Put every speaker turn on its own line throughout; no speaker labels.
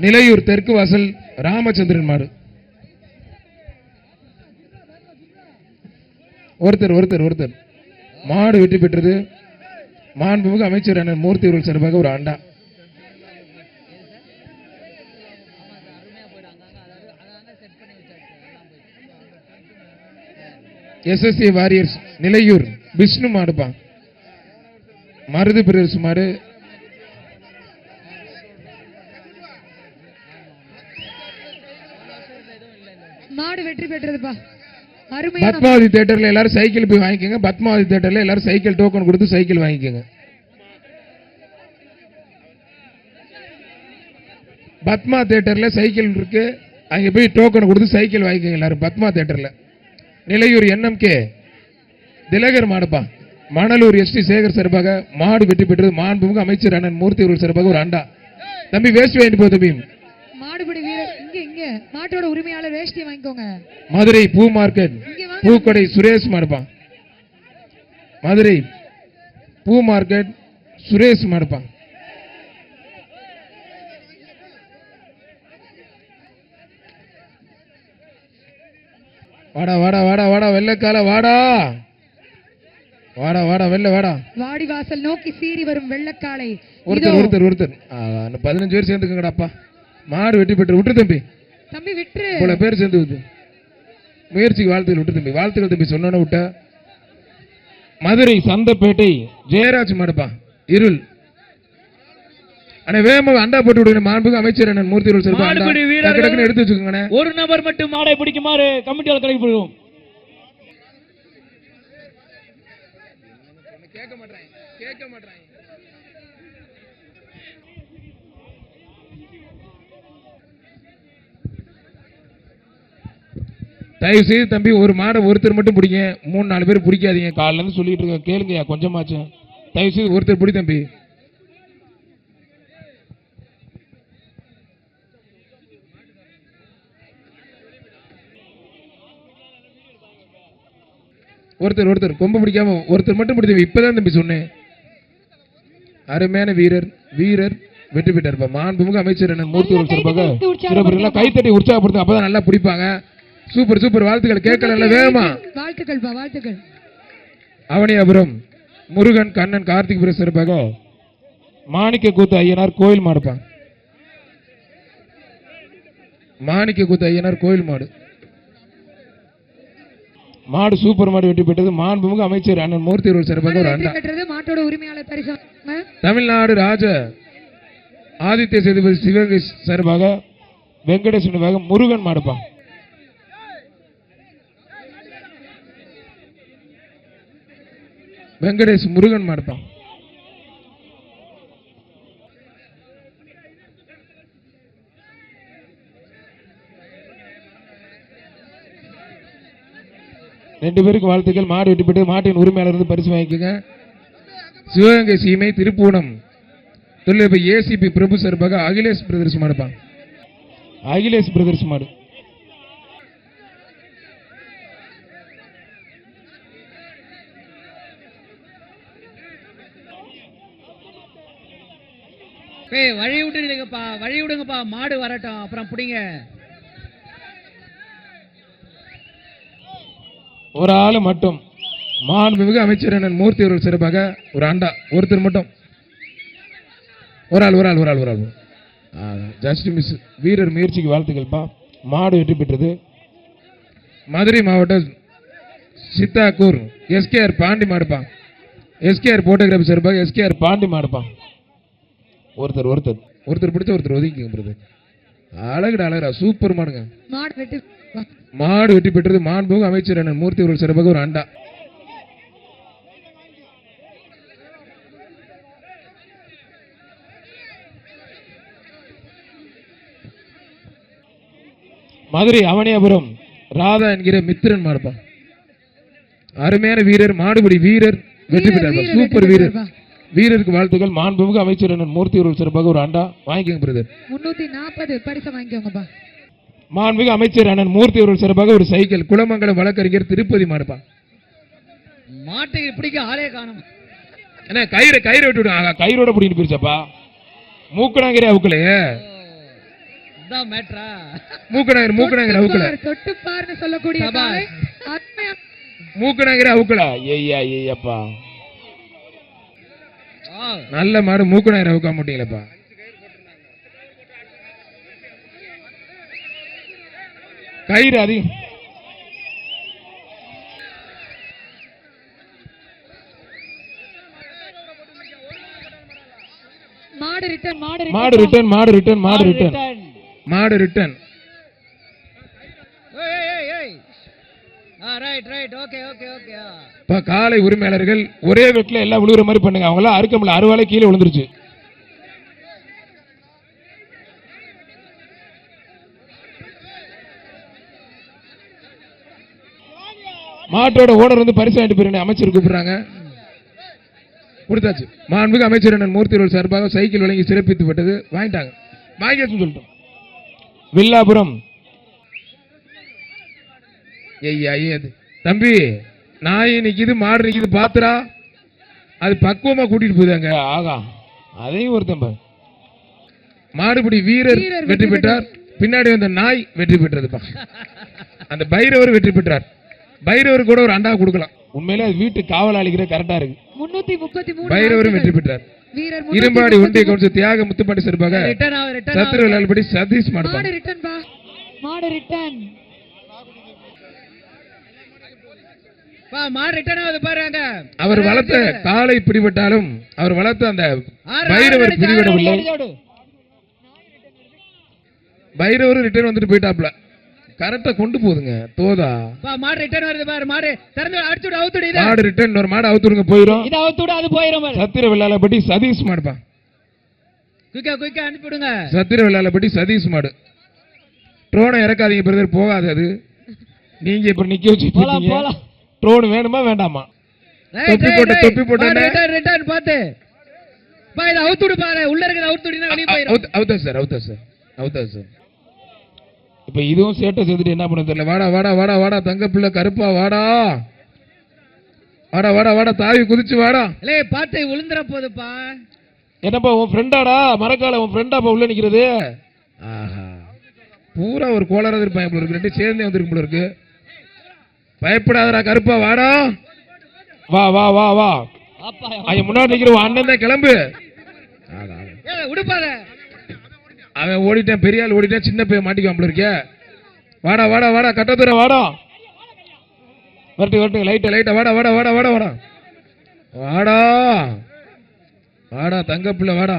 நிலையூர் தெற்கு வாசல் ராமச்சந்திரன் மாடு. ஒருத்தர் மாடு வெற்றி பெற்றது. மாண்புமிகு அமைச்சர் அண்ணன் மூர்த்தி அவர்கள் சார்பாக ஒரு அண்டா. எஸ்எஸ்சி வாரியர்ஸ் நிலையூர் விஷ்ணு மாடுப்பா. மருது பிரதர்ஸ் மாடு.
மாடு வெற்றி பெற்றதுப்பா.
பத்மாவதி தியேட்டர்ல எல்லாரும் சைக்கிள் போய் வாங்கிக்கோங்க. பத்மாவதி தியேட்டர்ல எல்லாரும் சைக்கிள் டோக்கன் கொடுத்து சைக்கிள் வாங்கிக்கோங்க. பத்மா தியேட்டர்ல சைக்கிள் இருக்கு, அங்க போய் டோக்கன் கொடுத்து சைக்கிள் வாங்கிக்கோங்க எல்லாரும். பத்மா தியேட்டர்ல. நிலையூர் என்எம்கே திலகர் மாடுப்பா. மணலூர் எஸ்டி சேகர் சார்பாக மாடு வெற்றி பெற்றது. மாண்புமிகு அமைச்சர் அண்ணன் மூர்த்தி அவர்கள் சார்பாக ஒரு அண்டா. தம்பி வேஸ்ட் வாங்கிட்டு போ தம்பி.
மாடுபடி வீரர் இங்க மாட்டோட உரிமையாளர் வேஷ்டி வாங்கிக்கோங்க.
மதுரை பூ மார்க்கெட் பூக்கடை சுரேஷ் மாடுப்பா. மதுரை பூ மார்க்கெட் சுரேஷ் மாடுப்பா. வாடா வாடா வாடா வாடா வெள்ளக்கால வாடா வாடா வாடா வெள்ள வாடா.
வாடிவாசல் நோக்கி சீறி வரும் வெள்ளக்காலை.
ஒருத்தர் 15 பேர் சேர்ந்துக்கங்கடாப்பா. மாடு வெற்றி பெற்று விட்டு தம்பி.
தம்பி விட்டு
பல பேர் சேர்ந்து விட்டு முயற்சிக்கு வாழ்த்துக்கள். விட்டு தம்பி வாழ்த்துக்கள் தம்பி. சொன்ன விட்ட. மதுரை சந்தப்பேட்டை ஜெயராஜ் மாடுப்பா. இருள் வேகமாக அண்டா போட்டு விடுங்க. மாண்புமிகு அமைச்சர் அண்ணன் மூர்த்தி அவர்கள் எடுத்து வச்சுக்கோங்க.
ஒரு நபர் மட்டும் மாடை பிடிக்குமாறு கமிட்டியால் கலைக்கப்படுவோம். கேட்க மாட்டாங்க.
தயவு செய்து தம்பி ஒரு மாடை ஒருத்தர் மட்டும் பிடிங்க. 3-4 பேர் பிடிக்காதீங்க. காலைல இருந்து சொல்லிட்டு இருக்க கேளுங்க கொஞ்சமாச்சும். தயவு செய்து ஒருத்தர் பிடி தம்பி. ஒருத்தர் கொம்பு பிடிக்காம ஒருத்தர் மட்டும் பிடித்த. இப்பதான் தம்பி சொன்னேன். அருமையான வீரர் வெற்றி பெற்றார். மாண்புமிகு அமைச்சர் அண்ணன் மூர்த்தி அவர்கள் சார்பாக கைத்தட்டி உற்சாகப்படுத்த. அப்பதான் நல்லா பிடிப்பாங்க. சூப்பர் வாழ்த்துக்கள். கேட்கல வேகமா
வாழ்த்துக்கள்.
அவனியாபுரம் முருகன் கண்ணன் கார்த்திக் சார்பாக மாணிக்க கூத்து ஐயனார் கோயில் மாடுப்பாங்க. மாணிக்க கூத்து ஐயனார் கோயில் மாடு. மாடு சூப்பர் மாடு வெற்றி பெற்றது. மாண்புமிகு அமைச்சர் அண்ணன் மூர்த்தி அவர்கள் சார்பாக ஒரு அண்டா.
மாட்டோட உரிமையாளர் பரிசு.
தமிழ்நாடு ராஜ ஆதித்ய சேதுபதி சிவகங்கை சார்பாக வெங்கடேஷ் முருகன் மாடுப்பா. வெங்கடேஷ் முருகன் மாடுப்பா. ரெண்டு பேருக்கு வாழ்த்துக்கள். மாடு வெட்டி பெற்று மாட்டின் உரிமையாளர் இருந்து பரிசு வாங்கிக்கோங்க. சிவகங்கை சீமை திருப்பூணம் தொழிலதிபர் ஏசிபி பிரபு சார்பாக அகிலேஷ் பிரதர்ஸ் மாடுப்பா. அகிலேஷ் பிரதர்ஸ் மாடு.
வழி விடுங்கப்பா. மாடு வரட்டும் அப்புறம் பிடிங்க.
ஒரு ஆளு மட்டும். மாண்புமிகு அமைச்சர் அண்ணன் மூர்த்தி அவர்கள் சிறப்பாக ஒரு அண்டா. ஒருத்தர் மட்டும். ஒரு ஆள் ஜஸ்ட் மிஸ். வீரர் முயற்சிக்கு வாழ்த்துக்கள்ப்பா. மாடு வெற்றி பெற்றது. மதுரை மாவட்டம் சித்தாக்கூர் எஸ்கேஆர் பாண்டி மாடுப்பா. எஸ்கேஆர் போட்டோகிராஃபி சிறப்பாக எஸ்கேஆர் பாண்டி மாடுப்பா. ஒருத்தர் பிடிச்ச ஒருத்தர் ஒதுக்கிங்க. அழகுடா சூப்பர் மாடுங்க. மாடு வெற்றி பெற்றது. மாண்புமிகு அமைச்சர் அண்ணன் மூர்த்தி அவர்கள் சிறப்பாக ஒரு அண்டா. மதுரை அவனியாபுரம் ராதா என்கிற மித்திரன் மாடுப்பா. அருமையான வீரர். மாடுபடி வீரர் வெற்றி பெற்றார். சூப்பர் வீரர். வீரருக்கு வாழ்த்துக்கள். மாண்புமிகு அமைச்சர் அண்ணன் மூர்த்தி அவர்கள் சிறப்பாக ஒரு அண்டா வாங்கிக்கோங்க பிரதர்.
340 பரிசு வாங்கிக்கோங்கப்பா.
மாண்புமிகு அமைச்சர் அண்ணன் மூர்த்தி அவர்கள் சிறப்பாக ஒரு சைக்கிள். குளமங்கலம் வழக்கறிஞர் திருப்பதி மாடுப்பா.
மாட்டுக்கு பிடிக்க ஆளே காணும்.
என்ன கயிறு விட்டு விடு. கயிறோட பிடிக்கிட்டு போயிருச்சப்பா. மூக்கடாங்கிற அவுக்கலையே.
அதான் மேட்ரா.
மூக்கநாயகர் அவுக்கல.
தொட்டு பாருன்னு சொல்லக்கூடிய
சபாஷ்.
காலை. அருமையா
மூக்கநாயகர் அவுக்கலா. ஐயப்பா
ஆ,
நல்ல மாடு. மூக்கநாயகர் அவுக்க மாட்டீங்களப்பா. கயிறு அதிகம்.
மாடு ரிட்டர்ன்
மாடு ரிட்டர்ன்.
ஏய், ஏய், ஏய். ஆ, ரைட், ஓகே.
இப்ப காலை உரிமையாளர்கள் ஒரே வெட்டில எல்லாம் விழுகிற மாதிரி பண்ணுங்க. அவங்க எல்லாம் அறுக்க முடியல, அறுவாலை கீழே விழுந்துருச்சு. மாட்டோட ஓனர் வந்து பரிசு வாங்கிட்டு போயிருந்த அமைச்சர் கூப்பிடுறாங்க. கொடுத்தாச்சு. மாண்புமிகு அமைச்சர் அண்ணன் மூர்த்தி அவர்கள் சார்பாக சைக்கிள் வழங்கி சிறப்பித்துப்பட்டது. வாங்கிட்டாங்க. வாங்கியாச்சுன்னு சொல்லிட்டோம். வில்லாபுரம். தம்பி, நாய் நிக்குது, மாடு நிக்குது, பாத்துரா. அது பக்குவமா கூட்டிட்டு போகுதாங்க. ஆகா, அதையும் ஒருத்தன். மாடுபிடி வீரர் வெற்றி பெற்றார். பின்னாடி வந்த நாய் வெற்றி பெற்றதுப்பா. அந்த பைரவர் வெற்றி பெற்றார். பைரவர் கூட ஒரு அண்டா கொடுக்கலாம். உண்மையிலே அது வீட்டு காவலாளிக்கிற கரெக்டா இருக்கு.
333
பைரவரும் வெற்றி பெற்றார்.
வீரர்
இரும்பாடி ஒன்றிய கவுன்சில் தியாக முத்துப்பாண்டி சார்பாக
ரிட்டர்ன் ஆகுது.
சத்திர விளையாடுபடி சதீஷ்
மாடு
மாடுப்பா.
ரிட்டர்ன் பா. மாடு ரிட்டர்ன்.
மாடு ரிட்டர்ன் ஆகுது பாருங்க.
அவர் வளர்த்த காலை பிடிபட்டாலும் அவர் வளர்த்த அந்த பைரவர் பிடிபடவில்லை. பைரவர் ரிட்டர்ன் வந்துட்டு போயிட்டாப்ல. கரெக்டா கொண்டு போதுங்க. தோதா
மாடு ரிட்டர்ன் வருது பாரு. மாடு திறந்து அடிச்சுடு, அவுத்துடு.
மாடு ரிட்டர்ன். ஒரு மாடு அவுத்துடுங்க, போயிடும்.
இது அவுத்துடு, அது போயிடும்.
சத்திர விளையாடப்படி சதீஷ் மாடுப்பா.
குயிக்கா அனுப்பிடுங்க.
சத்திர விளையாடப்படி சதீஷ் மாடு. ட்ரோனை இறக்காதீங்க பிரதர், போகாது அது. நீங்க இப்ப நிக்க வச்சுட்டீங்க. ட்ரோன் வேணுமா வேண்டாமா? தொப்பி போட்ட
ரிட்டர்ன் பாத்து பா. இது அவுத்துடு பாரு. உள்ள இருக்குது அவுத்துடுனா வெளிய போயிடும்.
அவுத்தா சார். இப்ப இதுவும் சேட்டை சேர்த்துட்டு என்ன பண்ண தெரியல. வாடா தங்க பிள்ளை கருப்பா, வாடா தாவி குதிச்சு வாடா.
பாத்து விழுந்துற போதுப்பா.
என்னப்பா உன் ஃப்ரெண்டாடா? மரக்கால உன் ஃப்ரெண்டாப்பா உள்ள நிக்கிறது. ஆஹா, பூரா ஒரு கோளாரா இருப்பான் போல இருக்கு. ரெண்டு சேர்ந்தே வந்திருக்கு போல இருக்கு. பயப்படாதடா கருப்பா, வாடா. வா ஐயா, முன்னாடி நிக்கிற அண்ணன் தான், கிளம்பு.
விடுப்பாத.
அவன் ஓடிட்டான், பெரிய ஆள் ஓடிட்டான், சின்ன பையன் மாட்டிக்காம இருக்க. வாடா கட்டத்துற வாடா. வரட்டு லைட்டா வாடா தங்க பிள்ளை வாடா.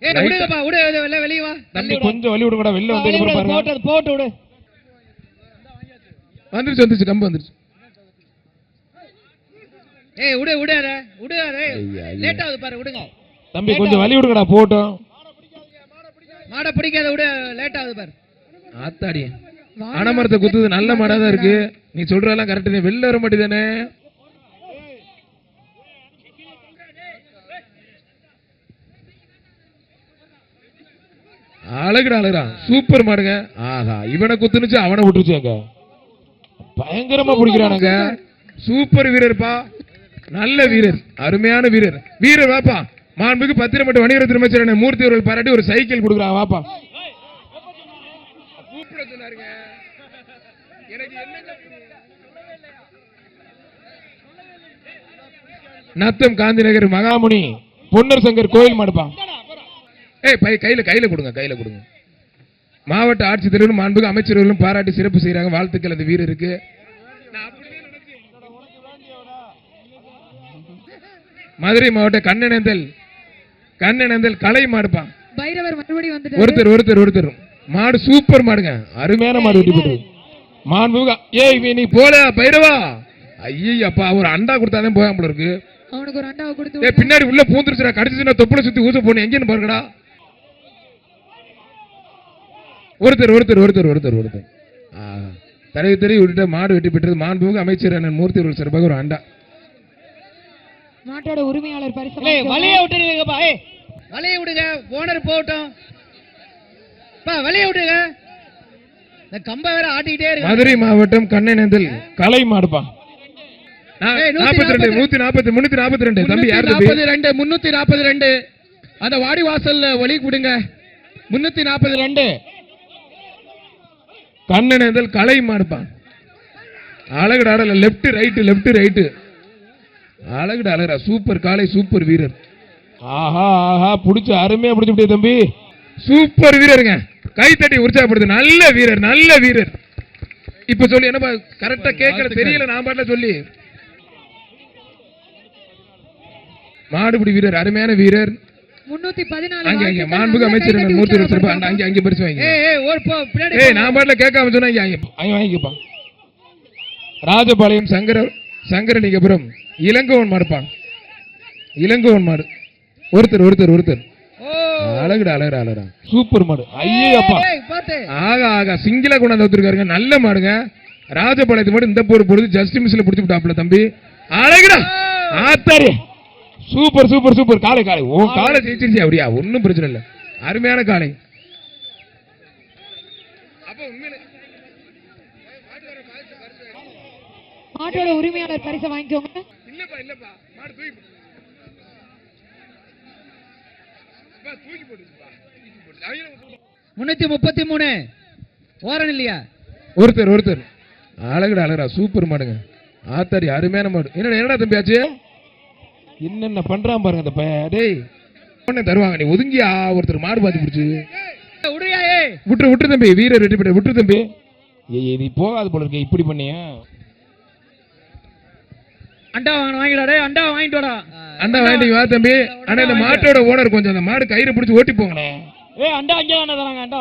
வெளியே வா
தம்பி, கொஞ்சம் வழி விடுங்கடா. வெளில வந்து
போட்டு விடு.
வந்துருச்சு கம்பு வந்துருச்சு.
விடு. லேட் ஆகுது பாரு, விடுங்க.
தம்பி கொஞ்சம் வழி விடுங்கடா, போட்டோம்.
மாட பிடிக்காத, விடு. லேட் ஆகுது பாரு.
ஆத்தாடி, அனமரத்தை குத்துது. நல்ல மாடா தான் இருக்கு. நீ சொல்றதெல்லாம் கரெக்ட் தான். வெளில வர மாட்டேதானே. அழகுடா. சூப்பர் மாடுங்க. ஆஹா, இவனை குத்துனுச்சு, அவனை விட்டுருச்சு. அங்க பயங்கரமா பிடிக்கிறானுங்க. சூப்பர் வீரர்ப்பா. நல்ல வீரர், அருமையான வீரர் வாப்பா. மாண்புக்கு பத்திரமட்டு வணிகர் அமைச்சர் மூர்த்தி அவர்கள் பாராட்டி ஒரு சைக்கிள் கொடுக்குறாங்க. வாப்பா. நத்தம் காந்தி நகர் மகாமுனி பொன்னர் சங்கர் கோயில் மாடுப்பா. கையில கொடுங்க. மாவட்ட ஆட்சித்தலைவரும் மாண்புக்கு அமைச்சர்களும் பாராட்டி சிறப்பு செய்யறாங்க. வாழ்த்துக்கள் அந்த வீரருக்கு. மதுரை மாவட்ட கண்ணனேந்தல் கலை மாடுப்பா.
பைரவர் மறுபடியும் வந்துட்டாரு.
ஒருத்தர் மாடு சூப்பர் மாடுங்க. அருமையான மாடு வெட்டி போட்டு மாண்புமிகு. நீ போல பைரவா. ஐயப்பா, ஒரு அண்டா கொடுத்தாதான் போகாம இருக்கு.
அவனுக்கு ஒரு அண்டாவை கொடுத்து
பின்னாடி உள்ள பூந்துருச்சுடா. கடிச்சுனா தொப்புல சுத்தி ஊச போன எங்கன்னு பாருங்கடா. ஒருத்தர் தடவி விட்டுட்ட மாடு வெட்டி பெற்றது. மாண்புமிகு அமைச்சர் அண்ணன் மூர்த்தி அவர்கள் சார்பாக ஒரு அண்டா.
மாட்டோட உரிமையாளர் பரிசு.
வலைய விட்டுருங்கப்பா. வலைய விடுங்க. ஓனர் போகட்டும். வலைய விடுங்க. இந்த கம்ப வேற ஆட்டிக்கிட்டே இருக்கு.
மதுரை மாவட்டம் கண்ணனேந்தல் கலை மாடுப்பா. 342. தம்பி யார்?
342. அந்த வாடி வாசல்ல ஒலி கொடுங்க. 342.
கண்ணனேந்தல் கலை மாடுப்பான். அழகுடா அழகு, லெப்ட் ரைட்டு அழகுடா அழகுடா. சூப்பர் காலை, சூப்பர் வீரர். ஆஹா ஆஹா, புடிச்சு அருமையா புடிச்சு விட்டே தம்பி. சூப்பர் வீரருங்க, கைத்தட்டி உற்சாகப்படுது. நல்ல வீரர். இப்ப சொல்லி என்ன கரெக்டா கேட்கல தெரியல, நான் பாட்டுல சொல்லி. மாடுபிடி வீரர், அருமையான வீரர்.
314
அங்க மாண்புக்கு அமைச்சர் மூர்த்தி வச்சிருப்பா. அங்க பரிசு வாங்கி. நான் பாட்டுல கேட்காம சொன்னா அங்க வாங்கிக்கப்பா. ராஜபாளையம் சங்கரலிங்கபுரம் இளங்கோவன் மாடுப்பான். இளங்கோவன் மாடு. ஒருத்தர் அழகுடா. சூப்பர் மாடு. ஐயப்பா, ஆகா சிங்கிளா கொண்டாந்து வச்சிருக்காருங்க. நல்ல மாடுங்க. ராஜபாளையத்து மாடு இந்த போர் பொழுது ஜஸ்ட் மிஸ்ல புடிச்சு விட்டாப்ல தம்பி. அழகுடா ஆத்தாரி. சூப்பர் காலை. ஓ காலை ஜெயிச்சிருச்சு அப்படியா? ஒன்னும் பிரச்சனை இல்ல, அருமையான காலை.
மாட்டோட உரிமையாளர் பரிசை வாங்கிக்கோங்க.
இல்லப்பா மாடு தூக்கி போட்டு
333 ஓரன் இல்லையா?
ஒருத்தர் அழகுடா சூப்பர் மாடுங்க. ஆத்தாரி அருமையான மாடு. என்னடா தம்பி ஆச்சு? என்னென்ன பண்றான் பாருங்க அந்த பையன். டேய் ஒண்ணே தருவாங்க, நீ ஒதுங்கியா? ஒருத்தர் மாடு பாத்தி பிடிச்சு விட்டுரு தம்பி. வீரர் வெற்றி பெற்ற விட்டுரு தம்பி. நீ போகாது போல இருக்க இப்படி பண்ணியா?
அண்டா வாங்கிடாடே, அண்டா வாங்கிட்டு வாடா.
அண்டா வாங்கிட்டு வா தம்பி. ஆனா இந்த மாட்டோட ஓனர் கொஞ்சம் அந்த மாடு கயிறு பிடிச்சு ஓட்டி போங்கண்ணே.
அண்டா அங்கே தானே தராங்க. அண்டா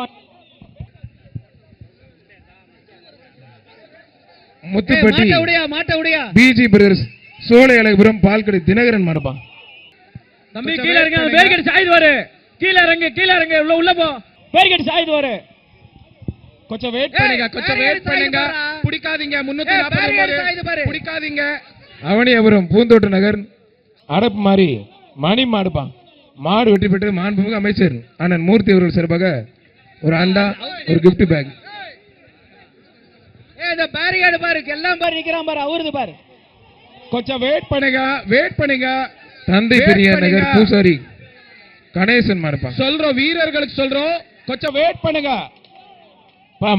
முத்துப்பட்டி
மாட்ட உடையா
பிஜி பிரதர்ஸ் சோலை அழகுபுரம் பால்கடை தினகரன் மாடுப்பான்.
தம்பி கீழ இறங்க, பேர்கட் சாய்து வரு. கீழ இறங்க உள்ள போ. பேர்கட் சாய்து வரு.
கொஞ்சம் வெயிட் பண்ணுங்க. பிடிக்காதீங்க. 349 பிடிக்காதீங்க. அவனியாபுரம் பூந்தோட்ட நகர் அடப்பு மாறி மணி மாடுப்பான். மாடு வெற்றி பெற்று மாண்புமிகு அமைச்சர் அண்ணன் மூர்த்தி அவர்கள் சிறப்பாக ஒரு அண்டா, ஒரு கிஃப்ட் பேக்.
இந்த பேரிகார்டு பாரு, எல்லாம் பாரு நிக்கிறான் பாரு, அவருது பாரு.
கொஞ்சம் வெயிட் பண்ணுங்க. தந்தை பெரியார் நகர் பூசாரி கணேசன் மாடுப்பான். சொல்றோம் வீரர்களுக்கு சொல்றோம், கொஞ்சம் வெயிட் பண்ணுங்க.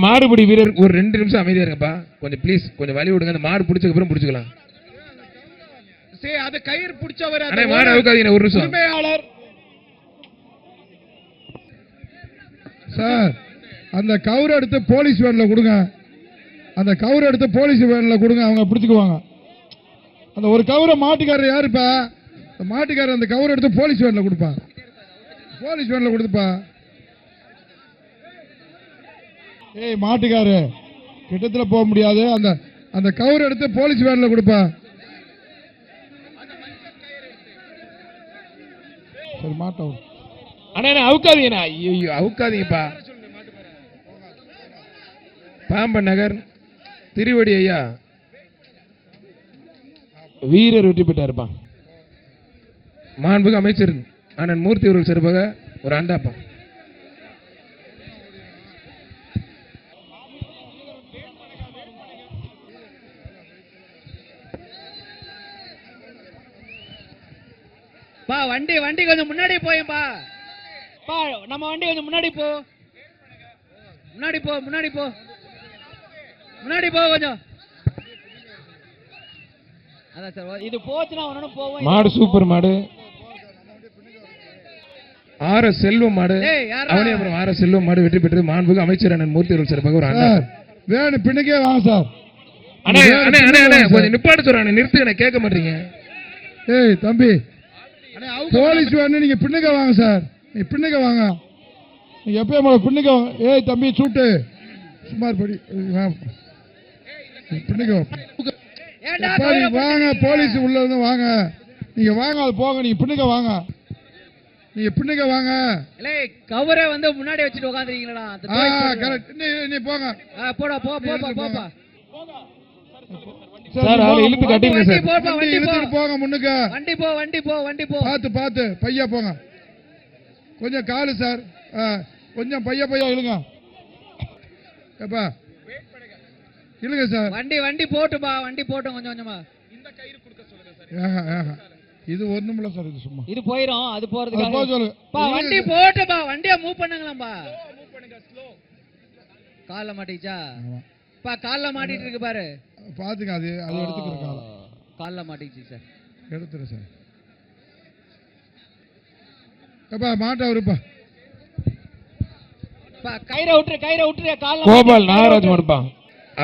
மாடுபிடி வீரர் ஒரு 2 நிமிஷம் அமைதியா இருங்கப்பா. கொஞ்சம் ப்ளீஸ் கொஞ்சம் வழி விடுங்க. அந்த மாடு பிடிச்சதுக்கு அப்புறம் பிடிச்சுக்கலாம். அது கயிறு பிடிச்சவர் மாடு அவுக்காதீங்க. ஒரு நிமிஷம். உரிமையாளர்
சார், அந்த கவுர் எடுத்து போலீஸ் வேன்ல கொடுங்க. அவங்க பிடிச்சுக்குவாங்க. அந்த ஒரு கவுரை மாட்டுக்காரர் யாருப்பா? மாட்டுக்காரர் அந்த கவுரை எடுத்து போலீஸ் வேன்ல கொடுப்பா. ஏய் மாட்டுக்காரு, கிட்டத்துல போக முடியாது. அந்த கவுரை எடுத்து போலீஸ் வேன்ல கொடுப்பா. சரி மாட்டோம்.
அண்ணா அவுக்காதீங்கண்ணா. ஐயோ அவுக்காதீங்கப்பா. பாம்பன் நகர் திருவடி ஐயா வீரர் வெற்றி பெற்றாருப்பா. மாண்புமிகு அமைச்சர் அண்ணன் மூர்த்தி அவர்கள் சிறப்பாக ஒரு அண்டாப்பா.
வண்டி கொஞ்சம் முன்னாடி போயப்பா. நம்ம வண்டி கொஞ்சம் முன்னாடி போ கொஞ்சம். அதான் சார், இது போச்சுனா ஒண்ணும் போவோம்.
மாடு சூப்பர் மாடு. செல்வம் மாடு. அவனியாபுரம் செல்வம் மாடு வெற்றி பெற்று மாண்புமிகு அமைச்சர் அண்ணன் மூர்த்தி அவர்கள் சிறப்பாக ஒரு அண்டா.
வேணும் பின்னுக்கே வாங்க சார்.
அண்ணே கொஞ்சம் நிப்பாட்டு சொல்றானே, நிறுத்துங்க, கேட்க மாட்டீங்க.
ஏய் தம்பி, போலீஸ் வேணும், நீங்க பின்னுக்க வாங்க சார். நீ பின்னுக்க வாங்க, நீங்க எப்பயும் பின்னுக்க வாங்க. ஏய் தம்பி சூட்டு சுமார் படி பின்னுக்க வாங்க. போலீஸ் உள்ள இருந்து வாங்க. நீங்க வாங்க, அது போங்க. நீங்க பின்னுக்க வாங்க.
கவரை வந்து முன்னாடி வச்சுட்டு உட்காந்துருக்கீங்களா?
கரெக்ட். நீ போங்க.
போப்பா.
சார் இழுத்து கட்டிங்க சார்.
போங்க முன்னுக்கு.
வண்டி போ.
பாத்து பையா போங்க. கொஞ்சம் காலு சார், கொஞ்சம் பையா இழுங்க. ஏப்பா இழுங்க சார்.
வண்டி போட்டுப்பா. வண்டி போட்டோம் கொஞ்சமா. இந்த கயிறு கொடுக்க சொல்லுங்க சார்.
இது ஒண்ணுமில்ல சார், இது சும்மா
இது போயிரும். அது போறதுக்கு
சொல்லுங்க.
வண்டி போட்டுப்பா. வண்டியை மூவ் பண்ணுங்களாம்பா. கால்ல மாட்டிச்சா
ஆமா.
பா கால்ல மாட்டிட்டு இருக்கு பாரு.
பாத்துங்க, அது அது எடுத்துக்கிற காலம்
கால்ல மாட்டிச்சு சார்.
எடுத்துரு சார். எப்பா மாட்டை வருப்பா.
பா கயிறை விட்டுரு கால்ல
கோபால் நாகராஜ் மடுப்பான்.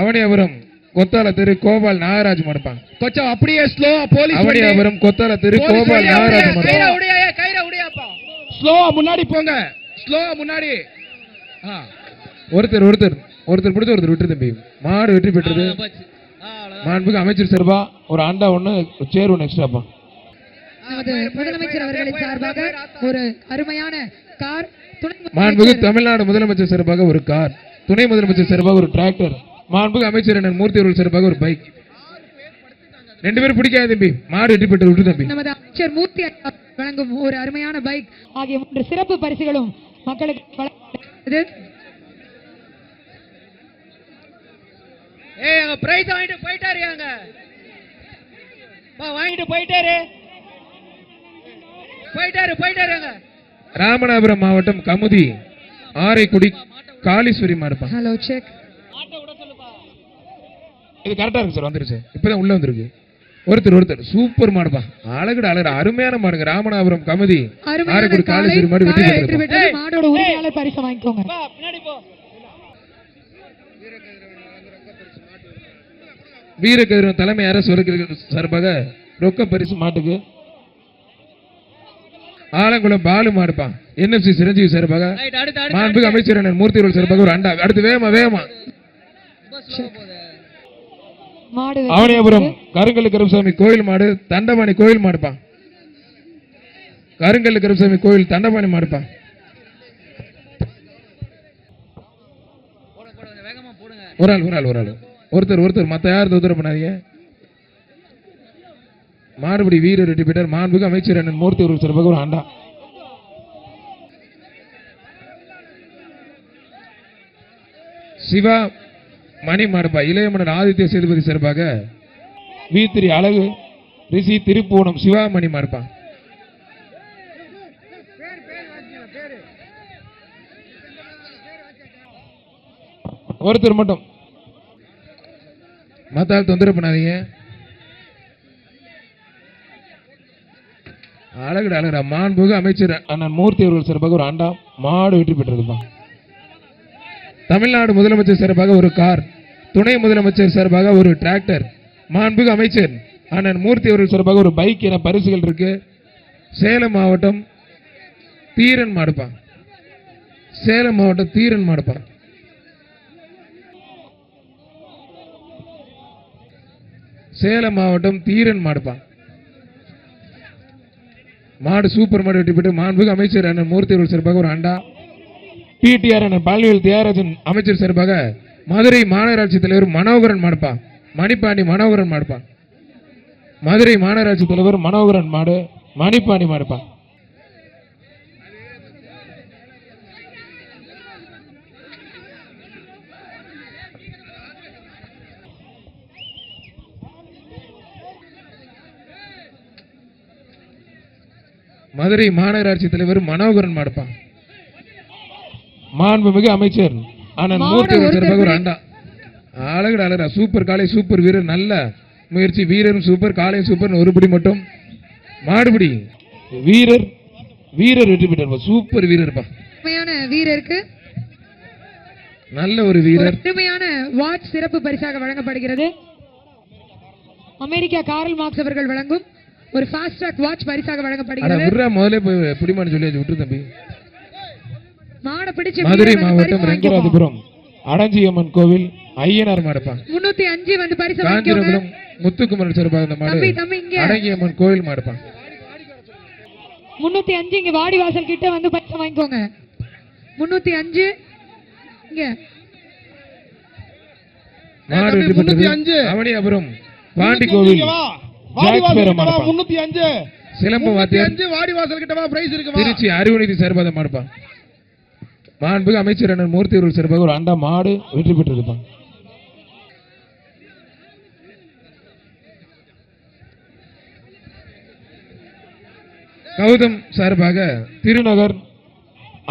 அவனியாபுரம் கொத்தால தெரு கோபால் நாகராஜ் மடுப்பான்.
கொஞ்சம் அப்படியே ஸ்லோ போலீஸ்
அவனியாபுரம் கொத்தால தெரு கோபால் நாகராஜ் மடுப்பான்.
கயிறை உடையாப்பா. ஸ்லோவா முன்னாடி போங்க. ஸ்லோவா முன்னாடி.
ஒருத்தர் பிடிச்சு ஒருத்தர் விட்டு தம்பி. மாடு வெற்றி பெற்றது. மாண்புக்கு அமைச்சர் சார்பா ஒரு அண்டா ஒண்ணு சேர் ஒண்ணு எக்ஸ்ட்ராப்பா.
நமது முதலமைச்சர் அவர்களின் சார்பாக ஒரு அருமையான கார்,
மாண்புக்கு தமிழ்நாடு முதலமைச்சர் சார்பாக ஒரு கார், துணை முதலமைச்சர் சார்பாக ஒரு டிராக்டர், மாண்புக்கு அமைச்சர் அண்ணன் மூர்த்தி அவர்கள் சார்பாக ஒரு பைக். 2 பேரும் பிடிக்காது தம்பி. மாடு வெற்றி பெற்று விட்டு தம்பி.
நமது அமைச்சர் மூர்த்தி வழங்கும் ஒரு அருமையான பைக் ஆகிய 3 சிறப்பு பரிசுகளும் மக்களுக்கு வழங்கப்படுகிறது.
அங்க பிரைஸ் வாங்கிட்டு போயிட்டாருங்க. வாங்கிட்டு போயிட்டாருங்க.
ராமநாதபுரம் மாவட்டம் கமுதி ஆரைக்குடி காளீஸ்வரி மாடுப்பா.
Hello check.
இது கரெக்டா இருக்கு சார். வந்துருச்சு, இப்பதான் உள்ள வந்திருக்கு. ஒருத்தர் சூப்பர் மாடுப்பா. அழகு அருமையான மாடுங்க. ராமநாதபுரம் கமுதி ஆரைக்குடி காளீஸ்வரி மாடு வெற்றி பெற்றது.
மாடோட உரிமையாளர் பரிசு வாங்கிக்கோங்க.
வீரகதிரவன் தலைமை அரசு சார்பாக ரொக்க பரிசு மாட்டுக்கு. ஆலங்குளம் பாலு மாடுப்பா. NFC சிரஞ்சீவி சார்பாக மாண்புக்கு அமைச்சர் அண்ணன் மூர்த்தி அவர்கள் சார்பாக ஒரு அண்டா. அடுத்து வேகமா அவனியாபுரம் கருங்கல் கருப்பசாமி கோயில் மாடு தண்டபாணி கோயில் மாடுப்பா. கருங்கல் கருப்பசாமி கோயில் தண்டபாணி மாடுப்பா. ஒரு ஆள் ஒருத்தர் மத்த யார் உத்தரவு பண்ணாதீங்க. மாடுபடி வீரர் வெற்றி பெற்றார். மாண்புக்கு அமைச்சர் அண்ணன் மூர்த்தி அவர்கள் சார்பாக ஒரு அண்டா. சிவா மணி மாடுப்பா. இளையமன்னர் ஆதித்ய சேதுபதி சார்பாக V3 அழகு ரிஷி திருப்பூணம் சிவா மணி மாடுப்பா. ஒருத்தர் மட்டும் மத்தால் தொந்தரவு பண்ணாதீங்க. அழகுடா மாண்புக்கு அமைச்சர் அண்ணன் மூர்த்தி அவர்கள் சார்பாக ஒரு அண்டா. மாடு வெற்றி பெற்றதுப்பா. தமிழ்நாடு முதலமைச்சர் சார்பாக ஒரு கார், துணை முதலமைச்சர் சார்பாக ஒரு டிராக்டர், மாண்புக்கு அமைச்சர் அண்ணன் மூர்த்தி அவர்கள் சார்பாக ஒரு பைக் என பரிசுகள் இருக்கு. சேலம் மாவட்டம் தீரன் மாடுப்பா. சேலம் மாவட்டம் தீரன் மாடுப்பா. சேலம் மாவட்டம் தீரன் மாடுப்பா. மாடு சூப்பர் மாடு வெட்டி பெற்று மாண்புக்கு அமைச்சர் அண்ணன் மூர்த்தி அவர்கள் சார்பாக ஒரு அண்டா. PTR அண்ணன் பழனிவேல் தியாகராஜன் அமைச்சர் சார்பாக மதுரை மாநகராட்சி தலைவர் மனோகரன் மாடுப்பா. மணிப்பாண்டி மனோகரன் மாடுப்பா. மதுரை மாநகராட்சி தலைவர் மனோகரன் மாடு மணிப்பாண்டி மாடுப்பா. மதுரை மாநகராட்சி தலைவர் மனோகரன் மாடுப்பா. மாண்புமிகு அமைச்சர் அண்ணன் மூர்த்தி சார்பாக ஒரு அண்டா. அழகுடா சூப்பர் காலை சூப்பர் வீரர். நல்ல முயற்சி. வீரரும் சூப்பர் காலையும் சூப்பர். ஒருபடி மட்டும் மாடுபடி வீரர் வெற்றி பெற்றார். சூப்பர் வீரர்ப்பா.
வீரருக்கு
நல்ல ஒரு வீரர்.
அருமையான வாட்ச் சிறப்பு பரிசாக வழங்கப்படுகிறது. அமெரிக்கா கார்ல் மார்க்ஸ் அவர்கள் வழங்கும் ஒரு ஃபாஸ்ட் ட்ராக் வாட்ச் பரிசாக வழங்கப்படுகிறது.
முதல்ல போய் பிடிமான்னு சொல்லி விட்டு தம்பி.
மாட பிடிச்சு
மதுரை மாவட்டம் ரெங்கராஜபுரம் அடஞ்சியம்மன் கோவில் ஐயனார் மாடுப்பா.
305 வந்து பரிசு வாங்கிக்கோங்க.
காஞ்சிபுரம் முத்துக்குமரன் சார்பாக இந்த மாடு அடங்கியம்மன் கோவில் மாடுப்பா.
305 இங்க வாடிவாசல் கிட்ட வந்து பரிசு வாங்கிக்கோங்க. 305 இங்க
மாடு வெற்றி பெற்றது. அவனியாபுரம் பாண்டி கோவில்
305
சிலம்பு வாத்தியார்
வாடிவாசல் கிட்ட வா. பிரைஸ் இருக்குமா?
திருச்சி அறிவுநிதி சார்பாக மாடுப்பா. மாண்புக்கு அமைச்சர் அண்ணன் மூர்த்தி அவர்கள் சார்பாக ஒரு அண்டா. மாடு வெற்றி பெற்றதுப்பா. கௌதம் சார்பாக திருநகர்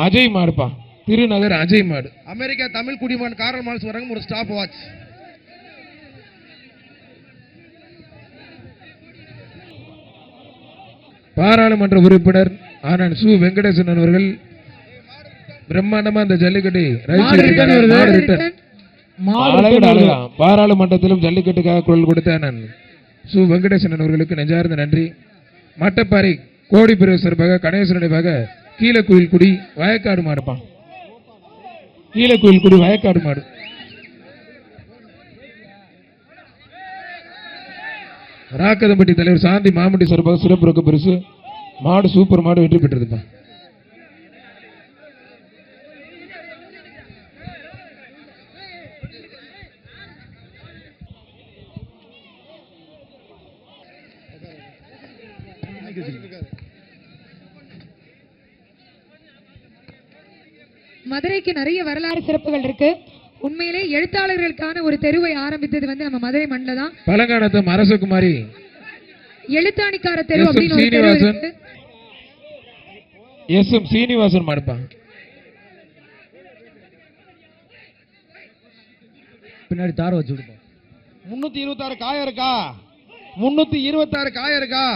அஜய் மாடுப்பா. திருநகர் அஜய் மாடு.
அமெரிக்கா தமிழ் குடிமகன் காரல் மால்ஸ் வராங்க ஒரு ஸ்டாப் வாட்ச்.
பாராளுமன்ற உறுப்பினர் ஆனந்த் சு வெங்கடேசன் அவர்கள் பிரம்மாண்டமா இந்த ஜல்லிக்கட்டு பாராளுமன்றத்திலும் ஜல்லிக்கட்டுக்காக குரல் கொடுத்த அண்ணன் சு வெங்கடேசன் அவர்களுக்கு நெஞ்சார்ந்த நன்றி. மட்டப்பாறை கோடி பிரிவு சார்பாக கணேசனுடைய கீழக்குயில் குடி வயக்காடு மாடுப்பான். கீழக்குயில் குடி வயக்காடு மாடு. ராக்கதம்பட்டி தலைவர் சாந்தி மாமட்டி சார்பாக சிறப்பு ரொக்க பரிசு. மாடு சூப்பர் மாடு வெற்றி பெற்றதுப்பா.
மதுரைக்கு நிறைய வரலாறு சிறப்புகள் இருக்கு. உண்மையிலே எழுத்தாளர்களுக்கான ஒரு தெருவை ஆரம்பித்தது நம்ம மதுரை மண்ணில் தான்.
பழங்கானத்தம் அரசகுமாரி
எழுத்தாணிக்கார தெரு அப்படின்னு ஒரு தெரு இருக்கு.
எஸ்.எம். சீனிவாசன் மாடுப்பான்.
பின்னாடி தார வச்சு விடுப்போம்.
326 காயம் இருக்கா? 326 காயம் இருக்கா?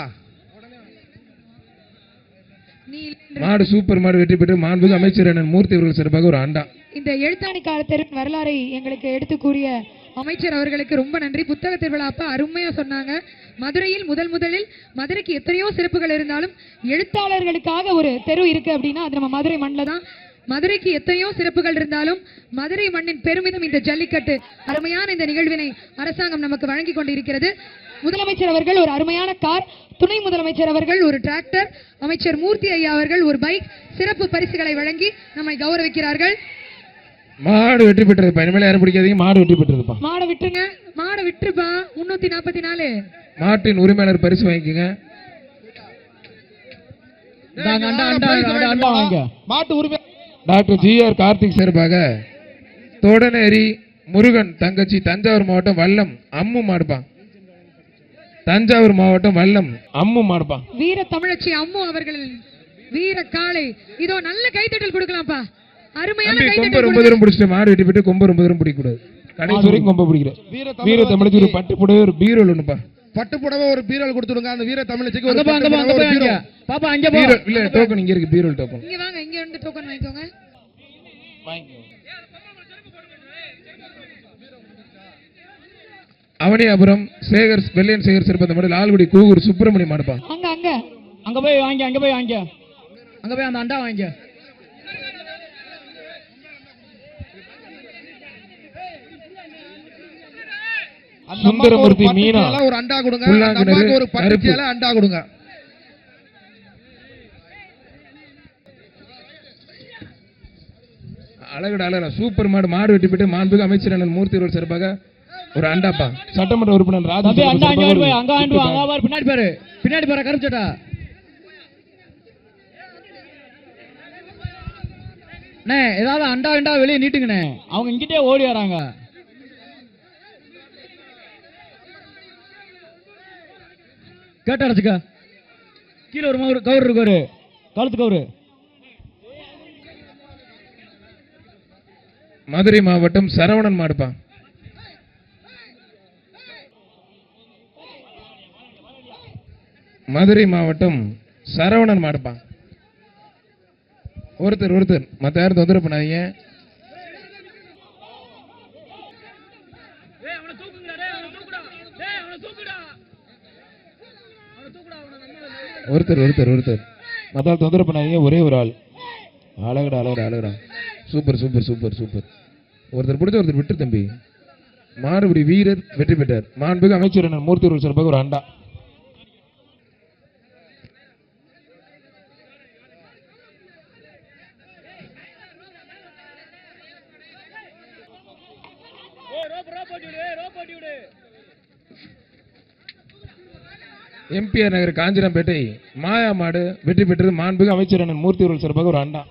மாடு சூப்பர் மாடு வெற்றி பெற்று மாண்புமிகு அமைச்சர் அண்ணன் மூர்த்தி அவர்கள் சிறப்பாக ஒரு அண்டா.
இந்த எழுத்தாணிக்கார தெரு வரலாறை எங்களுக்கு எடுத்து கூறிய அமைச்சர் அவர்களுக்கு ரொம்ப நன்றி. புத்தக திருவிழா அப்ப அருமையா சொன்னாங்க. மதுரையில் முதலில் மதுரைக்கு எத்தனையோ சிறப்புகள் இருந்தாலும் எழுத்தாளர்களுக்காக ஒரு தெரு இருக்கு அப்படின்னா அது நம்ம மதுரை மண்ணில் தான். மதுரைக்கு எத்தனையோ சிறப்புகள் இருந்தாலும் மதுரை மண்ணின் பெருமிதம் இந்த ஜல்லிக்கட்டு. அருமையான இந்த நிகழ்வினை அரசாங்கம் நமக்கு வழங்கி கொண்டிருக்கிறது. முதலமைச்சர் அவர்கள் ஒரு அருமையான கார், துணை முதலமைச்சர் அவர்கள் ஒரு டிராக்டர், அமைச்சர் மூர்த்தி ஐயா அவர்கள் ஒரு பைக் சிறப்பு பரிசுகளை வழங்கி நம்மை கௌரவிக்கிறார்கள்.
மாடு வெற்றி பெற்றது. இனிமேல் யாரும் பிடிக்காதீங்க. மாடு வெற்றி பெற்றதுப்பா.
மாடை விட்டுருங்க. மாடை விட்டுருப்பா. 344
மாட்டின் உரிமையாளர் பரிசு வாங்கிக்கங்க.
மாட்டு உரிமை
டாக்டர் ஜி.ஆர். கார்த்திக் சார்பாக தொடனேரி முருகன் தங்கச்சி தஞ்சாவூர் மாவட்டம் வல்லம் அம்மு மாடுப்பான். தஞ்சாவூர் மாவட்டம் வல்லம் அம்மு மாடுப்பான்.
வீர தமிழச்சி அம்மு அவர்கள் வீர காளை. இதோ நல்ல கைத்தட்டல் கொடுக்கலாம்ப்பா. அருமையான
கொம்பு ரொம்ப தூரம் பிடிச்சிட்டு மாடு வெட்டி போட்டு கொம்பு ரொம்ப தூரம் பிடிக்க கூடாது. கடைசி வரைக்கும் கொம்பு பிடிக்கிற வீர தமிழச்சி ஒரு பட்டு புடவை ஒரு பீரோல் ஒண்ணுப்பா.
பட்டு புடவை ஒரு பீரோல் கொடுத்துடுங்க. அந்த வீர தமிழச்சிக்கு
பாப்பா அங்க போ.
இல்ல டோக்கன் இங்க இருக்கு. பீரோல் டோக்கன்
இங்க வாங்க. இங்க வந்து டோக்கன் வாங்கிக்கோங்க.
அவனியாபுரம் சேகர் வெள்ளையன் சேகர் சிறப்பு மாடல் ஆல்குடி கூகூர் சுப்பிரமணிய மாடுப்பான்.
அங்க அங்க அங்க போய் வாங்கி அங்க போய் வாங்கி அங்க போய் அந்த அண்டா வாங்கி.
சுந்தரமூர்த்தி மீனா
ஒரு அண்டா கொடுங்க. அம்மாக்கு ஒரு பட்டுச்சியால அண்டா கொடுங்க.
அழகுடா சூப்பர் மாடு. மாடு வெட்டி போட்டு மாண்புமிகு அமைச்சர் அண்ணன் மூர்த்தி அவர்கள் சிறப்பாக ஒரு அண்டாப்பா. சட்டமன்ற உறுப்பினர் ராஜா
பின்னாடி பாரு. பின்னாடி பாரு கருச்சட்டா. ஏதாவது அண்டா வெளியே நீட்டுங்கண்ணே. அவங்க இங்கிட்டே ஓடி வராங்க. கேட்ட அடைச்சுக்க. கீழே ஒரு கவுரு இருக்கு. ஒரு கழுத்து கவுரு.
மதுரை மாவட்டம் சரவணன் மாடுப்பா. மதுரை மாவட்டம் சரவணன் மாடுப்பா. ஒருத்தர் மத்த யாரும் தொந்தரவு பண்ணாதீங்க. ஒருத்தர் மத்த தொந்தரவு பண்ணாதீங்க. ஒரே ஒரு ஆள். அழகுடா சூப்பர். ஒருத்தர் பிடிச்ச ஒருத்தர் விட்டு தம்பி. மாடுபிடி வீரர் வெற்றி பெற்றார். மாண்புமிகு அமைச்சர் அண்ணன் மூர்த்தி அவர்கள் சிறப்பாக ஒரு அண்டா. எம்பிஆர் நகர் காஞ்சிரம்பேட்டை மாயா மாடு வெற்றி பெற்றது. மாண்புமிகு அமைச்சர் அண்ணன் மூர்த்தி அவர்கள் சிறப்பாக ஒரு அண்டா.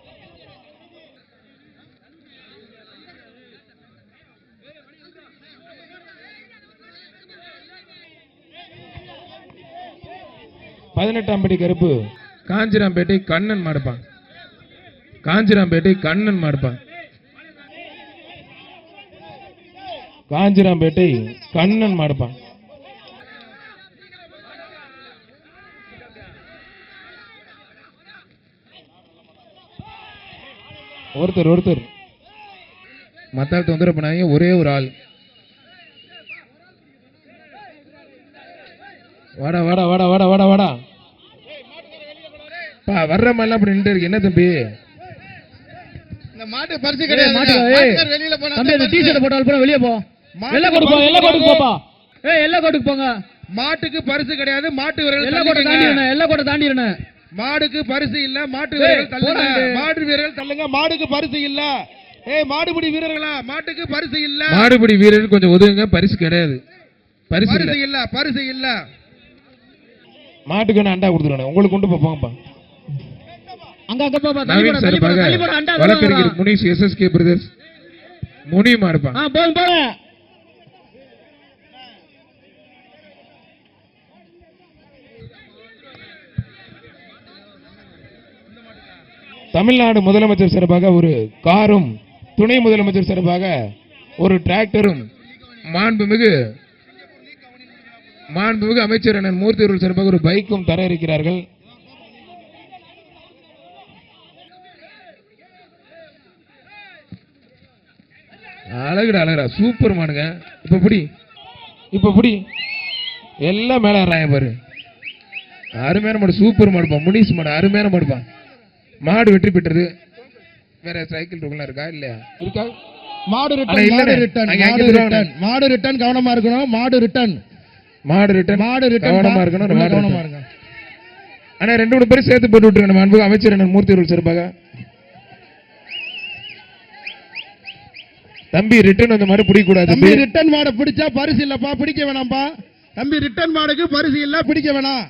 பதினெட்டாம் படி கருப்பு காஞ்சிராம்பேட்டை கண்ணன் மாடுப்பான். காஞ்சிராம்பேட்டை கண்ணன் மாடுப்பா. காஞ்சிராம்பேட்டை கண்ணன் மாடுப்பா. ஒருத்தர் மத்தாள் தொந்தரவு பண்ணாங்க. ஒரே ஒரு ஆள். வாடா வாடா வாடா வாடா வாடா வாடா பா. வர்ற மாதிரிலாம் அப்படி நின்று இருக்கு. என்ன தம்பி
இந்த மாட்டு பரிசு கிடையாது. வெளியில போனா
தம்பி அந்த டீ-ஷர்ட் போட்டால் போற வெளிய போ. எல்ல கோட்டுக்கு போ, எல்ல கோட்டுக்கு போப்பா. எல்ல கோட்டுக்கு போங்க.
மாட்டுக்கு பரிசு கிடையாது. மாட்டு வீரர்கள்
எல்ல கோட்டை தாண்டிரணும், எல்ல கோட்டை தாண்டிரணும்.
மாடுக்கு பரிசு இல்ல. மாட்டு வீரர்கள் தள்ளுங்க. மாடு வீரர்கள் தள்ளுங்க. மாடுக்கு பரிசு இல்ல. மாடுபிடி வீரர்களா, மாட்டுக்கு பரிசு இல்ல. மாடுபிடி வீரர்கள் கொஞ்சம் ஒதுங்க. பரிசு கிடையாது. பரிசு இல்ல. பரிசு இல்ல. மாட்டுக்கு நான் அண்டா கொடுத்துறேன். உங்களுக்கு கொண்டு போங்கப்பா.
அங்க அங்க போப்பா.
நவீன் சார் பாங்க. வழக்கறிஞர் முனிஷ் SSK பிரதர்ஸ் முனி மாடுப்பா.
போங்க போங்க.
தமிழ்நாடு முதலமைச்சர் சார்பாக ஒரு காரும், துணை முதலமைச்சர் சார்பாக ஒரு டிராக்டரும், மாண்புமிகு அமைச்சர் அண்ணன் மூர்த்தி அவர்கள் சார்பாக ஒரு பைக்கும் தர இருக்கிறார்கள். அழகுடா சூப்பர் மாடுங்க. இப்ப புடி எல்லாம் மேல ஏறாங்க பாரு. அருமையான மாடு, சூப்பர் மாடுப்பா. முனிஸ் மாடு அருமையான மாடுப்பா. மாடு வெற்றி பெற்றது. வேற சைக்கிள் ரூபலாம் இருக்கா இல்லையா? இருக்கா?
மாடு ரிட்டர்ன் மாடு ரிட்டர்ன் கவனமா இருக்கணும். மாடு ரிட்டர்ன் கவனமா இருக்கணும். கவனமா இருங்க.
ஆனா 2-3 பேரும் சேர்த்து போட்டு விட்டுருங்க. மாண்புமிகு அமைச்சர் அண்ணன் மூர்த்தி அவர்கள் சார்பாக. தம்பி ரிட்டர்ன் அந்த மாதிரி பிடிக்க கூடாது.
தம்பி ரிட்டர்ன் மாடை பிடிச்சா பரிசு இல்லப்பா, பிடிக்க வேணாம்ப்பா. தம்பி ரிட்டர்ன் மாடுக்கு பரிசு இல்ல, பிடிக்க வேணாம்.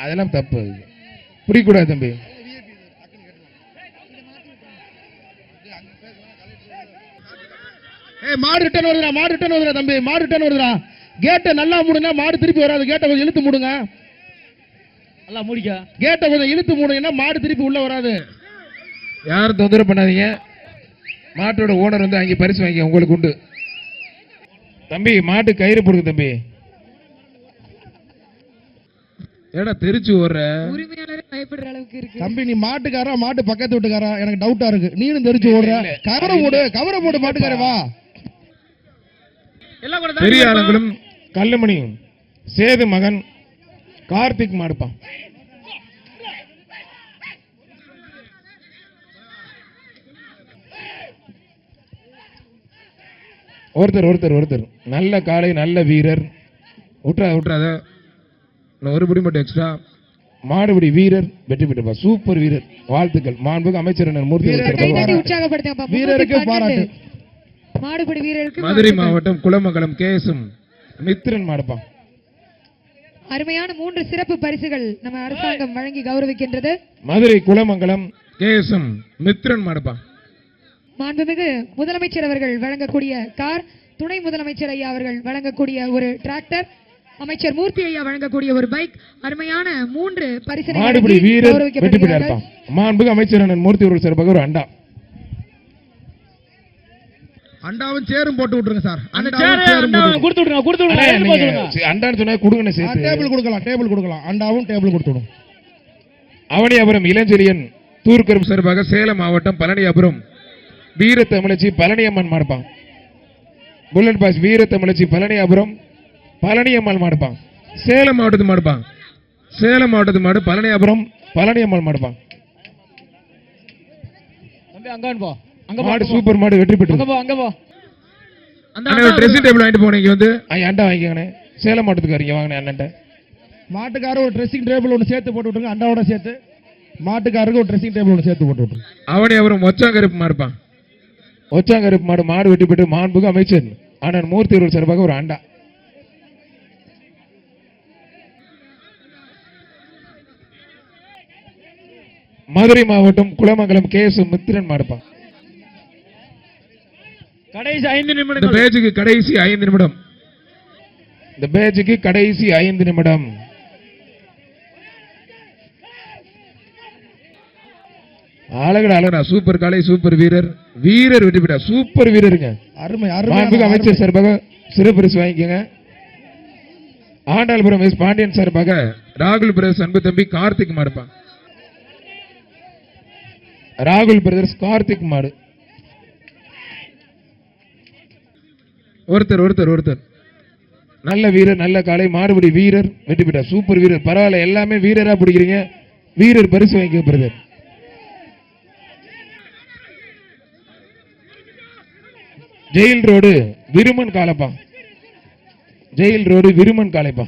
அதெல்லாம் தப்பு. பிடிக்க கூடாது தம்பி.
மாடு ரிட்டர்ன் வருதுடா தம்பி. மாடு ரிட்டர்ன் வருதுடா. கேட்டை நல்லா மூடுங்க. மாடு திருப்பி வராது. கேட்டை கொஞ்சம் இழுத்து மூடுங்க.
நல்லா மூடிக்க.
கேட்டை கொஞ்சம் இழுத்து மூடுங்கன்னா மாடு திருப்பி உள்ள வராது.
யாரும் தொந்தரவு பண்ணாதீங்க. மாட்டோட ஓனர் வந்து அங்கே பரிசு வாங்கி உங்களுக்கு உண்டு. தம்பி மாட்டு கயிறு போடுங்க தம்பி. ஏடா தெரிச்சு ஓடுற.
உரிமையாளரே பயப்படுற அளவுக்கு இருக்கு.
தம்பி நீ மாட்டுக்காரா மாட்டு பக்கத்து வீட்டுக்காரா? எனக்கு டவுட்டா இருக்கு. நீனும் தெரிச்சு ஓடுற. கவரை போடு மாட்டுக்கார வா.
பெரிய ஆளுங்களும் கல்லுமணியும் சேது மகன் கார்த்திக் மாடுப்பா. ஒருத்தர் நல்ல காலை, நல்ல வீரர். விட்டுறாத. ஒரு படி மட்டும் எக்ஸ்ட்ரா. மாடுபிடி வீரர் வெற்றி பெற்றப்பா. சூப்பர் வீரர். வாழ்த்துக்கள். மாண்புமிகு அமைச்சர் மூர்த்தி
வீரருக்கு பாராட்டு.
மாடுபிடி வீரருக்கு.
மதுரை மாவட்டம் குளமங்கலம் கேஎஸ்எம் மித்ரன் மாடுப்பா.
அருமையான 3 சிறப்பு பரிசுகள் நம்ம அரசாங்கம் வழங்கி கௌரவிக்கின்றது.
மதுரை குளமங்கலம் கேஎஸ்எம் மித்ரன் மாடுப்பா.
மாண்புமிகு முதலமைச்சர் அவர்கள் வழங்கக்கூடிய கார், துணை முதலமைச்சர் ஐயா அவர்கள் வழங்கக்கூடிய ஒரு டிராக்டர், அமைச்சர் மூர்த்தி ஐயா வழங்கக்கூடிய ஒரு பைக், அருமையான 3 பரிசுகளை
மாடுபிடி வீரர் வெற்றி பெற்றார்ப்பா. மாண்புமிகு அமைச்சர் அண்ணன் மூர்த்தி அவர்கள் சார்பாக ஒரு அண்டா.
அண்டாவும் சேரும் போட்டு விட்டுருங்க சார்.
கொடுத்து விடுங்க.
அண்டான்னு சொன்னா கொடுங்க. சேர்த்து
டேபிள் கொடுக்கலாம். அண்டாவும் டேபிள் கொடுத்துடும்.
அவனியாபுரம் இளஞ்செழியன் தூர்கரும் சார்பாக சேலம் மாவட்டம் பழனியாபுரம் வீர தமிழச்சி பழனியம்மன் மாடுப்பான். புல்லட் பாஸ் வீர தமிழச்சி பழனியாபுரம் பழனியம்மாள் மாடுப்பான். சேலம் மாவட்டத்து மாடுப்பான். சேலம் மாவட்டத்து மாடு பழனியாபுரம் பழனியம்மாள் மாடுப்பான். மாடு சூப்பர் மாடு வெற்றி பெற்று. ட்ரெஸ்ஸிங் டேபிள் வாங்கிட்டு போனீங்க வந்து அண்டா வாங்கிக்கோங்க. சேலம் மாவட்டத்துக்கு வாங்கினேன் அண்ணன்.
மாட்டுக்காரர் ஒரு ட்ரெஸ்ஸிங் டேபிள் ஒன்று சேர்த்து போட்டு விட்டுருங்க. அண்டாவோட சேர்த்து மாட்டுக்காரருக்கு ஒரு ட்ரெஸ்ஸிங் டேபிள் ஒன்று சேர்த்து போட்டு விட்டுருங்க.
அவனியாபுரம் ஒச்சாங்கருப்பு மாடுப்பான். ஒச்சாங்கருப்பு மாடு வெட்டி பெற்று மாண்புமிகு அமைச்சர் அண்ணன் மூர்த்தி அவர்கள் சார்பாக ஒரு அண்டா. மதுரை மாவட்டம் குளமங்கலம் கேஎஸ் மித்திரன் மாடுப்பான்.
கடைசி 5 நிமிடங்கள்.
இந்த பேஜுக்கு கடைசி 5 நிமிடம். இந்த பேஜுக்கு கடைசி 5 நிமிடம். அழகடா அழகடா, சூப்பர் காலை, சூப்பர் வீரர், வீரர் வெற்றி பெற்றார், சூப்பர் வீரருங்க.
அருமை
மாண்புமிகு அமைச்சர் சார்பாக சிறப்பு பரிசு வாங்கிக்கோங்க. ஆண்டாள்புரம் எஸ் பாண்டியன் சார்பாக ராகுல் பிரதர்ஸ் அன்பு தம்பி கார்த்திக் மாடுப்பா. ராகுல் பிரதர்ஸ் கார்த்திக் மாடு. ஒருத்தர் நல்ல வீரர், நல்ல காலை, மாடுபடி வீரர் வெற்றி பெற்றார், சூப்பர் வீரர். பரவாயில்ல, எல்லாமே வீரரா பிடிக்கிறீங்க. வீரர் பரிசு வாங்கிக்க பிரதர். ஜெயில் ரோடு விருமன் காலைப்பா, ஜெயில் ரோடு விருமன் காலைப்பா.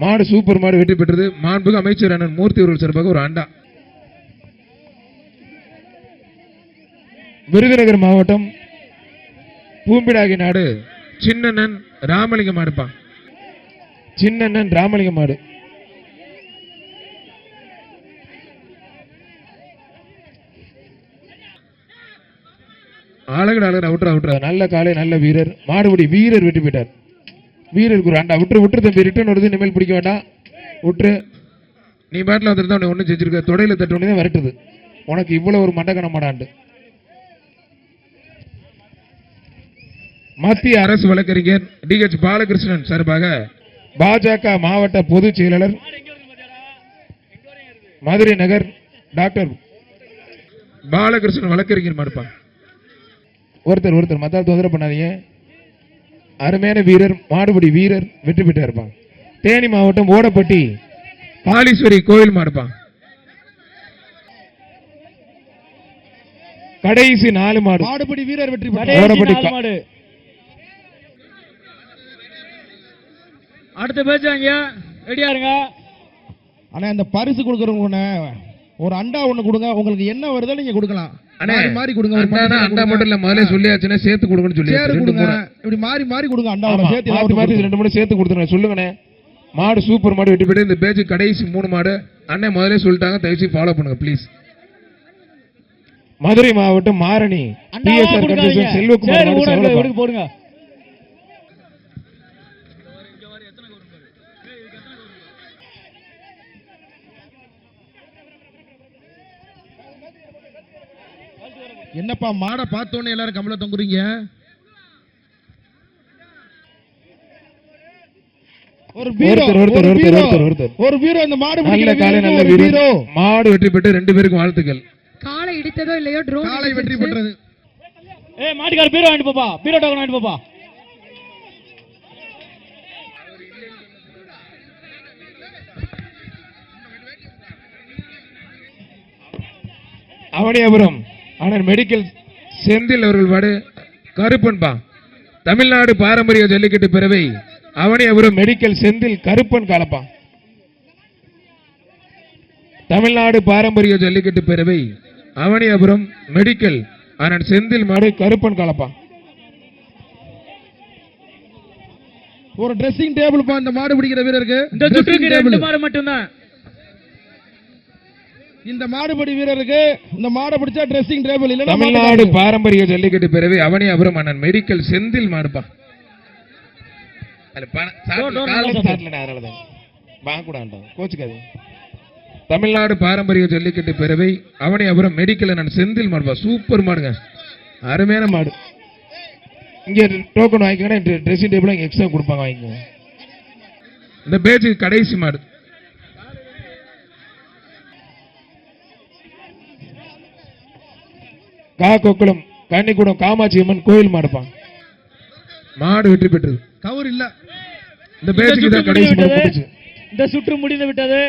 மாடு சூப்பர் மாடு வெற்றி பெற்றது. மாண்புமிகு அமைச்சர் அண்ணன் மூர்த்தி அவர்கள் சார்பாக ஒரு அண்டா. விருதுநகர் மாவட்டம் பூம்பிடாகி நாடு சின்னண்ணன் ராமலிங்க மாடுப்பா, சின்னண்ணன் ராமலிங்க மாடு. அழகடா அழகடா, விட்டுறா, நல்ல காலை, நல்ல வீரர், மாடுபடி வீரர் வெற்றி பெற்றார். வீரருக்கு ஒரு அண்டா. விட்டு தம்பி, ரிட்டர்ன் வருது, இனிமேல் பிடிக்க வேண்டாம், விட்டு. நீ பேட்டில் வந்துருந்தா உன்னை ஒன்றும் செஞ்சிருக்க, தொடையில தட்டு ஒன்று தான் வரட்டுது உனக்கு இவ்வளவு ஒரு மண்டகன மாடாண்டு. மத்திய அரசு வழக்கறிஞர் DH பாலகிருஷ்ணன் சார்பாக பாஜக மாவட்ட பொதுச் செயலாளர் மதுரை நகர் டாக்டர் பாலகிருஷ்ணன் வழக்கறிஞர் மாடுப்பான். ஒருத்தர் மத்தால் தொந்தரவு பண்ணாதீங்க. அருமையான வீரர், மாடுபடி வீரர் வெற்றி பெற்று இருப்பான். தேனி மாவட்டம் ஓடப்பட்டி காளீஸ்வரி கோயில் மாடுப்பான். கடைசி 4 மாடு,
மாடுபடி வீரர் வெற்றி
ஓடப்பட்டி
மாடு. அடுத்த பேச்சு அங்க ரெடியா இருங்க.
ஆனா இந்த பரிசு கொடுக்கறவங்க ஒரு அண்டா ஒண்ணு கொடுங்க. உங்களுக்கு என்ன வருதோ நீங்க கொடுக்கலாம். மாறி கொடுங்க. ஒரு
அண்டா மட்டும் இல்ல, முதல்ல சொல்லியாச்சுன்னா சேர்த்து கொடுங்கன்னு சொல்லி
கொடுங்க. இப்படி மாறி கொடுங்க. அண்டாவோட சேர்த்து
மாத்தி 2 மாடு சேர்த்து கொடுத்துருங்க. சொல்லுங்கண்ணே. மாடு சூப்பர் மாடு வெட்டி போயிட்டு இந்த பேஜ் கடைசி 3 மாடு அண்ணன் முதல்ல சொல்லிட்டாங்க, தயவுசெய்து ஃபாலோ பண்ணுங்க ப்ளீஸ். மதுரை மாவட்டம் மாரணி பிஎஸ்ஆர் கண்டிஷன் செல்வகுமார்
போடுங்க.
என்னப்பா மாடை பார்த்தோன்னே எல்லாரும் கமல தொங்குறீங்க? ஒரு வீரோ இந்த மாடு
மாடு வெற்றி பெற்று 2 பேருக்கும் வாழ்த்துக்கள்.
காலை இடித்ததோ இல்லையோ ட்ரோன்
காலை வெற்றி பெற்றது.
மாட்டுக்கார பீரோ வாங்கிட்டு போப்பா, பீரோ டோக்கன் வாங்கிட்டு போப்பா.
அவனியாபுரம் அண்ணன் மெடிக்கல் செந்தில் அவர்கள் மாடு கருப்பன்பா. தமிழ்நாடு பாரம்பரிய ஜல்லிக்கட்டு பிறவை அவனியாபுரம் மெடிக்கல் செந்தில் கருப்பன் காலப்பா. தமிழ்நாடு பாரம்பரிய ஜல்லிக்கட்டு பிறவை அவனியாபுரம் மெடிக்கல் அண்ணன் செந்தில் மாடு கருப்பன் காலப்பா.
ஒரு ட்ரெஸ்ஸிங் டேபிள் பா இந்த மாடு பிடிக்கிற வீரருக்கு.
இந்த சுற்றுக்கு 2 மாடு மட்டும்தான்.
இந்த மாடுபடி வீரருக்கு இந்த மாடை பிடிச்சா ட்ரெஸ்ஸிங் டேபிள் இல்ல.
தமிழ்நாடு பாரம்பரிய ஜல்லிக்கட்டு பிறவை அவனியாபுரம் அண்ணன் மெடிக்கல் செந்தில் மாடுப்பா. தமிழ்நாடு பாரம்பரிய ஜல்லிக்கட்டு பிறவை அவனியாபுரம் மெடிக்கல் அண்ணன் செந்தில் மாடுப்பா. சூப்பர் மாடுங்க, அருமையான மாடு. இங்க டோக்கன் வாங்கிக்கோங்க, ட்ரெஸ்ஸிங் டேபிள் இங்க எக்ஸ்ட்ரா கொடுப்பாங்க, வாங்கிக்கோங்க. இந்த பேஜுக்கு கடைசி மாடு காக்கோக்குளம் கன்னிக்குடம் காமாட்சி அம்மன் கோயில் மாடுப்பான். மாடு வெற்றி பெற்றது.
கவர் இல்ல.
இந்த பேஜுக்கு தான் கடைசி மாடு.
இந்த சுற்று முடிந்து விட்டது.